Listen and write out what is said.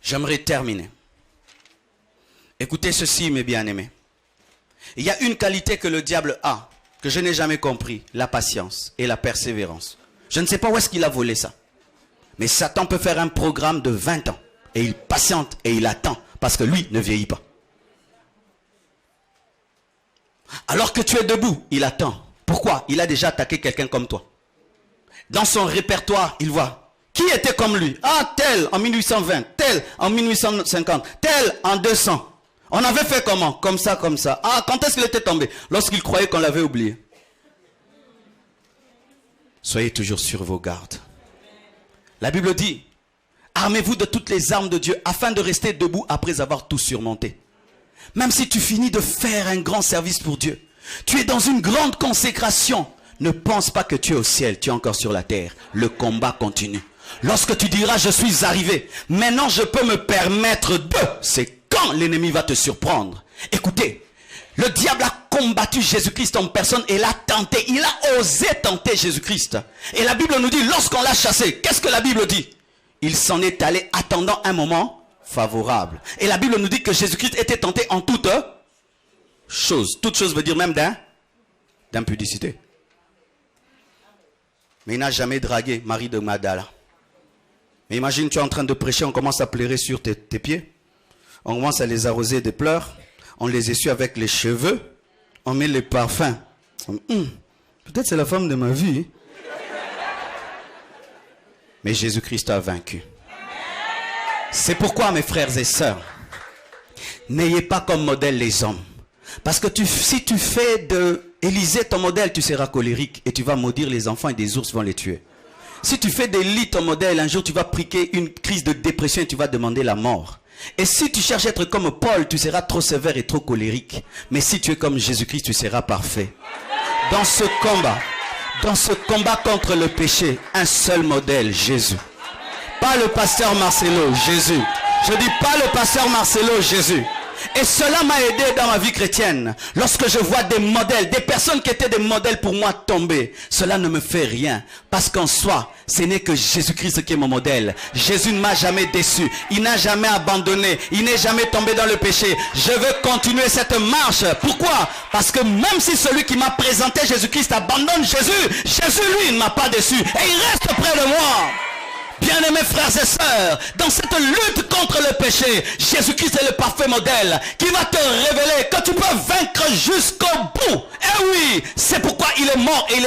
J'aimerais terminer. Écoutez ceci, mes bien-aimés. Il y a une qualité que le diable a, que je n'ai jamais compris, la patience et la persévérance. Je ne sais pas où est-ce qu'il a volé ça. Mais Satan peut faire un programme de 20 ans. Et il patiente et il attend, parce que lui ne vieillit pas. Alors que tu es debout, il attend. Pourquoi? Il a déjà attaqué quelqu'un comme toi. Dans son répertoire, il voit. Qui était comme lui? Ah, tel en 1820, tel en 1850, tel en 200. On avait fait comment? Comme ça, comme ça. Ah, quand est-ce qu'il était tombé? Lorsqu'il croyait qu'on l'avait oublié. Soyez toujours sur vos gardes. La Bible dit, armez-vous de toutes les armes de Dieu afin de rester debout après avoir tout surmonté. Même si tu finis de faire un grand service pour Dieu, tu es dans une grande consécration. Ne pense pas que tu es au ciel, tu es encore sur la terre. Le combat continue. Lorsque tu diras, je suis arrivé, maintenant je peux me permettre de, c'est quand l'ennemi va te surprendre. Écoutez, le diable a combattu Jésus-Christ en personne et l'a tenté. Il a osé tenter Jésus-Christ. Et la Bible nous dit, lorsqu'on l'a chassé, qu'est-ce que la Bible dit? Il s'en est allé attendant un moment favorable. Et la Bible nous dit que Jésus-Christ était tenté en toute chose. Toute chose veut dire même d'impudicité. Mais il n'a jamais dragué Marie de Magdala. Mais imagine, tu es en train de prêcher, on commence à pleurer sur tes pieds. On commence à les arroser de pleurs. On les essuie avec les cheveux. On met les parfums. Peut-être c'est la femme de ma vie. Mais Jésus-Christ a vaincu. C'est pourquoi, mes frères et sœurs, n'ayez pas comme modèle les hommes. Parce que si tu fais de Élisée ton modèle, tu seras colérique et tu vas maudire les enfants et des ours vont les tuer. Si tu fais d'Élie ton modèle, un jour tu vas prier une crise de dépression et tu vas demander la mort. Et si tu cherches à être comme Paul, tu seras trop sévère et trop colérique. Mais si tu es comme Jésus-Christ, tu seras parfait. Dans ce combat contre le péché, un seul modèle, Jésus. Pas le pasteur Marcelo, Jésus. Je dis pas le pasteur Marcelo, Jésus. Et cela m'a aidé dans ma vie chrétienne. Lorsque je vois des modèles, des personnes qui étaient des modèles pour moi tomber, cela ne me fait rien. Parce qu'en soi, ce n'est que Jésus-Christ qui est mon modèle. Jésus ne m'a jamais déçu. Il n'a jamais abandonné. Il n'est jamais tombé dans le péché. Je veux continuer cette marche. Pourquoi? Parce que même si celui qui m'a présenté Jésus-Christ abandonne Jésus, Jésus lui ne m'a pas déçu. Et il reste près de moi. Bien-aimés frères et sœurs, dans cette lutte contre le péché, Jésus-Christ est le parfait modèle qui va te révéler que tu peux vaincre jusqu'au bout. Et oui, c'est pourquoi il est mort et il est